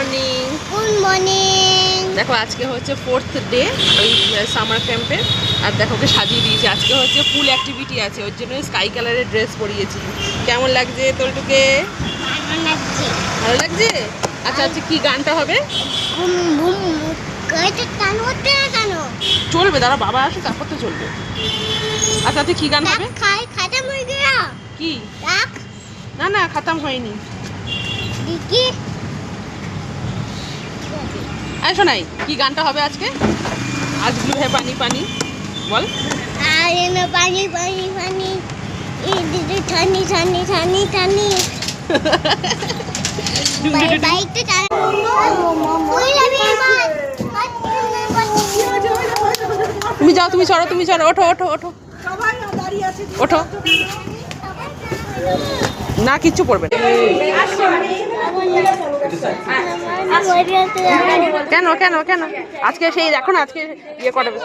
Morning. Good morning. দেখো আজকে হচ্ছে 4th ডে এই সামার ক্যাম্পের। আর দেখো ওকে সাজিয়ে দিয়েছি। আজকে হচ্ছে ফুল অ্যাক্টিভিটি আছে, ওর জন্য স্কাই কালারের ড্রেস পরিয়েছি। কেমন লাগছে তোলটুকে? ভালো লাগছে? আচ্ছা আচ্ছা, কি গানটা হবে? চলবে, দাঁড়া বাবা আসে তারপর তো চলবে। আচ্ছা আচ্ছা, কি গান হবে? কি? না না, খতম হয়নি। আয় শোনাই, কি গানটা হবে আজকে? আজ ব্লু হে পানি পানি, বল। পানি পানি পানি ঠানি ঠানি ঠানি ঠানি। তুমি যাও, তুমি চড়ো, তুমি চড়ো, ওঠো ওঠো ওঠো ওঠো। না কিচ্ছু পড়বে না। কেন কেন কেন আজকে সেই দেখো না, আজকে ইয়ে করাবে।